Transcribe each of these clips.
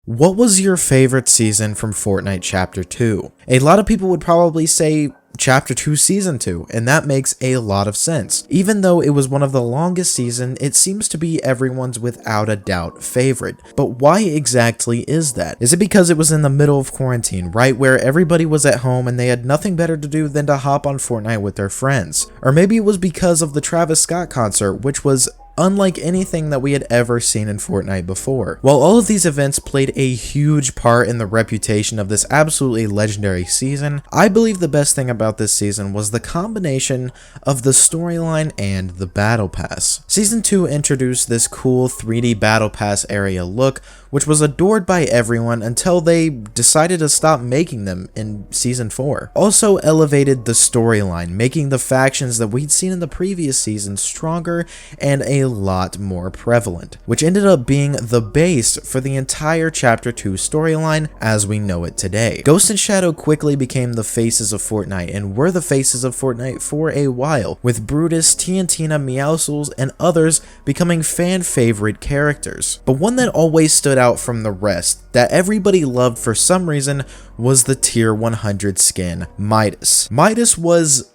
What was your favorite season from Fortnite Chapter 2? A lot of people would probably say Chapter 2 Season 2, and that makes a lot of sense. Even though it was one of the longest seasons, it seems to be everyone's without a doubt favorite. But why exactly is that? Is it because it was in the middle of quarantine, right where everybody was at home and they had nothing better to do than to hop on Fortnite with their friends? Or maybe it was because of the Travis Scott concert, which was unlike anything that we had ever seen in Fortnite before. While all of these events played a huge part in the reputation of this absolutely legendary season, I believe the best thing about this season was the combination of the storyline and the Battle Pass. Season 2 introduced this cool 3D Battle Pass area look, which was adored by everyone until they decided to stop making them in Season 4. Also elevated the storyline, making the factions that we'd seen in the previous season stronger and a lot more prevalent, which ended up being the base for the entire Chapter 2 storyline as we know it today. Ghost and Shadow quickly became the faces of Fortnite and were the faces of Fortnite for a while, with Brutus, TNTina, Meowscles, and others becoming fan favorite characters. But one that always stood out from the rest, that everybody loved for some reason, was the Tier 100 skin, Midas. Midas was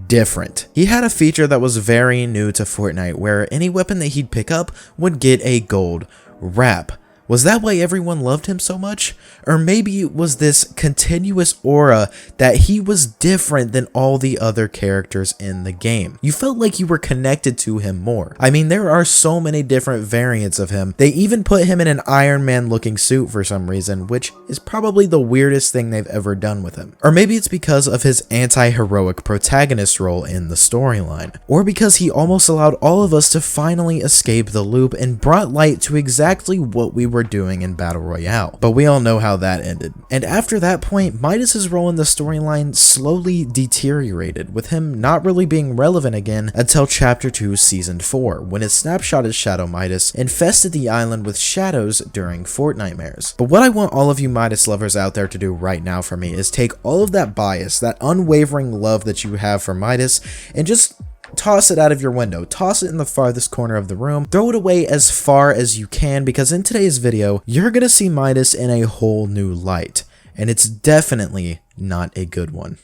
different. He had a feature that was very new to Fortnite, where any weapon that he'd pick up would get a gold wrap. Was that why everyone loved him so much? Or maybe it was this continuous aura that he was different than all the other characters in the game. You felt like you were connected to him more. I mean, there are so many different variants of him. They even put him in an Iron Man looking suit for some reason, which is probably the weirdest thing they've ever done with him. Or maybe it's because of his anti-heroic protagonist role in the storyline. Or because he almost allowed all of us to finally escape the loop and brought light to exactly what we were doing in Battle Royale. But we all know how that ended. And after that point, Midas's role in the storyline slowly deteriorated, with him not really being relevant again until Chapter 2 Season 4, when his snapshotted Shadow Midas infested the island with shadows during Fortnitemares. But what I want all of you Midas lovers out there to do right now for me is take all of that bias, that unwavering love that you have for Midas, and just toss it out of your window. Toss it in the farthest corner of the room. Throw it away as far as you can, because in today's video, you're gonna see Midas in a whole new light. And it's definitely not a good one.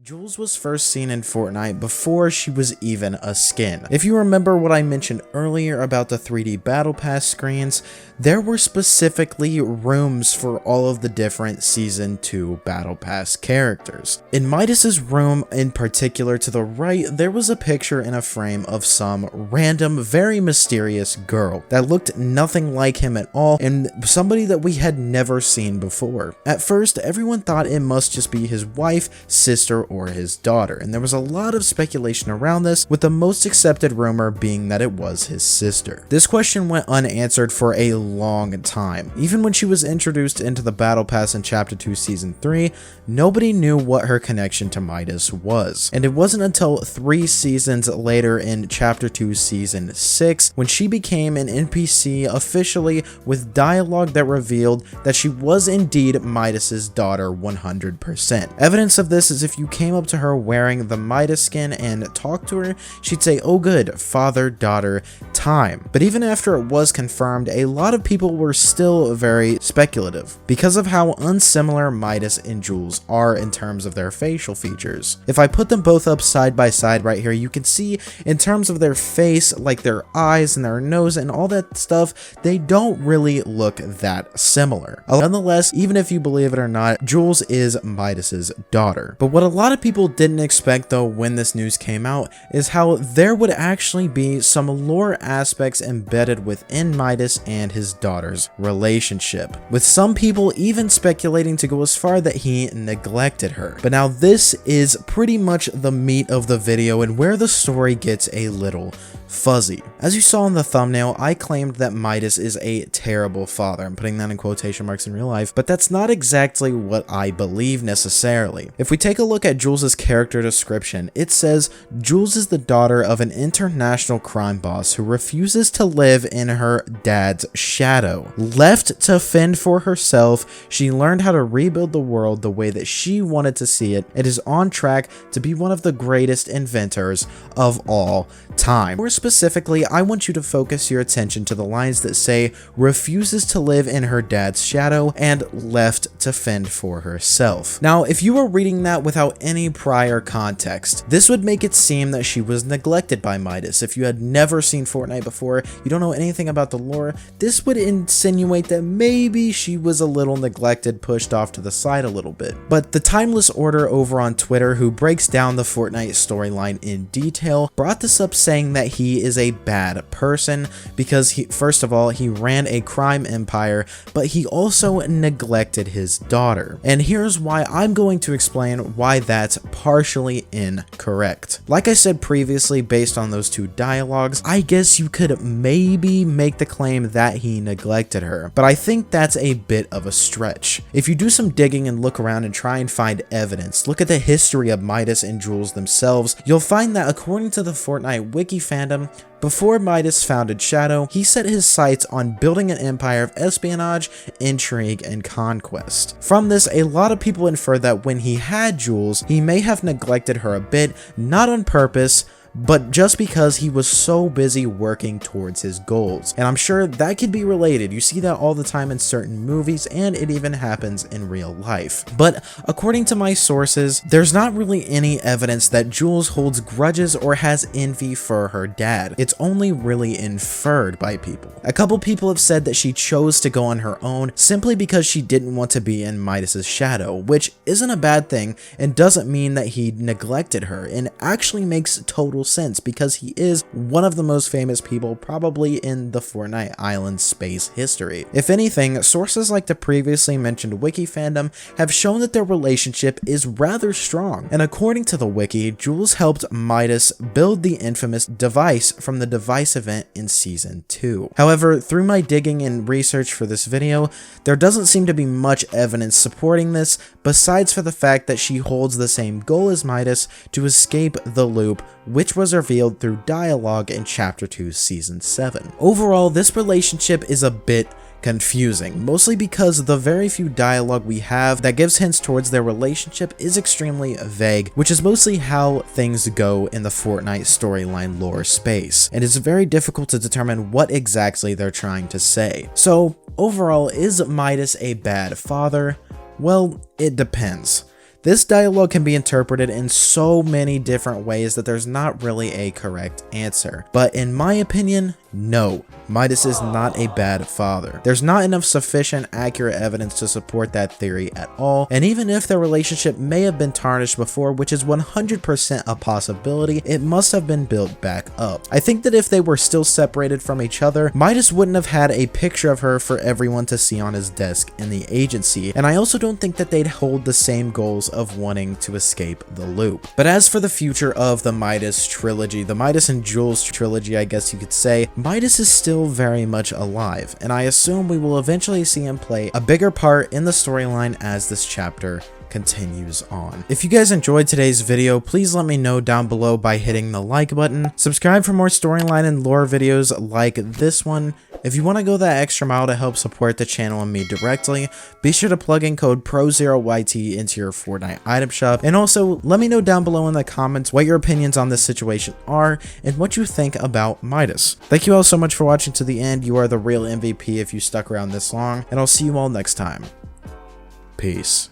Jules was first seen in Fortnite before she was even a skin. If you remember what I mentioned earlier about the 3D Battle Pass screens, there were specifically rooms for all of the different Season 2 Battle Pass characters. In Midas's room in particular to the right, there was a picture in a frame of some random, very mysterious girl that looked nothing like him at all, and somebody that we had never seen before. At first, everyone thought it must just be his wife, sister, or his daughter, and there was a lot of speculation around this, with the most accepted rumor being that it was his sister. This question went unanswered for a long time. Even when she was introduced into the Battle Pass in Chapter 2 Season 3, nobody knew what her connection to Midas was. And it wasn't until 3 seasons later in Chapter 2 Season 6 when she became an NPC officially, with dialogue that revealed that she was indeed Midas's daughter 100%. Evidence of this is if you came up to her wearing the Midas skin and talked to her, she'd say, "Oh good, father, daughter, time." But even after it was confirmed, a lot of people were still very speculative because of how unsimilar Midas and Jules are in terms of their facial features. If I put them both up side by side right here, you can see in terms of their face, like their eyes and their nose and all that stuff, they don't really look that similar. Nonetheless, even if you believe it or not, Jules is Midas's daughter. But what a lot of people didn't expect though when this news came out is how there would actually be some lore aspects embedded within Midas and his daughter's relationship, with some people even speculating to go as far that he neglected her. But now this is pretty much the meat of the video and where the story gets a little fuzzy. As you saw in the thumbnail, I claimed that Midas is a terrible father. I'm putting that in quotation marks in real life, but that's not exactly what I believe necessarily. If we take a look at Jules' character description, it says Jules is the daughter of an international crime boss who refuses to live in her dad's shadow. Left to fend for herself, she learned how to rebuild the world the way that she wanted to see it. It is on track to be one of the greatest inventors of all time. More specifically, I want you to focus your attention to the lines that say refuses to live in her dad's shadow and left to fend for herself. Now, if you were reading that without any prior context, this would make it seem that she was neglected by Midas. If you had never seen Fortnite before, you don't know anything about the lore, this would insinuate that maybe she was a little neglected, pushed off to the side a little bit. But the Timeless Order over on Twitter, who breaks down the Fortnite storyline in detail, brought this up saying that he is a bad person because first of all, he ran a crime empire, but he also neglected his daughter. And here's why I'm going to explain why that's partially incorrect. Like I said previously, based on those two dialogues, I guess you could maybe make the claim that he neglected her, but I think that's a bit of a stretch. If you do some digging and look around and try and find evidence, look at the history of Midas and Jules themselves, you'll find that according to the Fortnite wiki fandom, before Midas founded Shadow, he set his sights on building an empire of espionage, intrigue, and conquest. From this, a lot of people infer that when he had Jules, he may have neglected her a bit, not on purpose, but just because he was so busy working towards his goals. And I'm sure that could be related. You see that all the time in certain movies, and it even happens in real life. But according to my sources, there's not really any evidence that Jules holds grudges or has envy for her dad. It's only really inferred by people. A couple people have said that she chose to go on her own simply because she didn't want to be in Midas's shadow, which isn't a bad thing and doesn't mean that he neglected her, and actually makes total sense because he is one of the most famous people probably in the Fortnite Island space history. If anything, sources like the previously mentioned wiki fandom have shown that their relationship is rather strong, and according to the wiki, Jules helped Midas build the infamous device from the device event in season 2. However, through my digging and research for this video, there doesn't seem to be much evidence supporting this besides for the fact that she holds the same goal as Midas to escape the loop, which was revealed through dialogue in Chapter 2, Season 7. Overall, this relationship is a bit confusing, mostly because the very few dialogue we have that gives hints towards their relationship is extremely vague, which is mostly how things go in the Fortnite storyline lore space, and it's very difficult to determine what exactly they're trying to say. So, overall, is Midas a bad father? Well, it depends. This dialogue can be interpreted in so many different ways that there's not really a correct answer. But in my opinion, no, Midas is not a bad father. There's not enough sufficient accurate evidence to support that theory at all, and even if their relationship may have been tarnished before, which is 100% a possibility, it must have been built back up. I think that if they were still separated from each other, Midas wouldn't have had a picture of her for everyone to see on his desk in the agency, and I also don't think that they'd hold the same goals of wanting to escape the loop. But as for the future of the Midas trilogy, the Midas and Jules trilogy, I guess you could say, Midas is still very much alive, and I assume we will eventually see him play a bigger part in the storyline as this chapter continues on. If you guys enjoyed today's video, please let me know down below by hitting the like button. Subscribe for more storyline and lore videos like this one. If you want to go that extra mile to help support the channel and me directly, be sure to plug in code ProZeroyt into your Fortnite item shop. And also, let me know down below in the comments what your opinions on this situation are and what you think about Midas. Thank you all so much for watching to the end. You are the real MVP if you stuck around this long, and I'll see you all next time. Peace.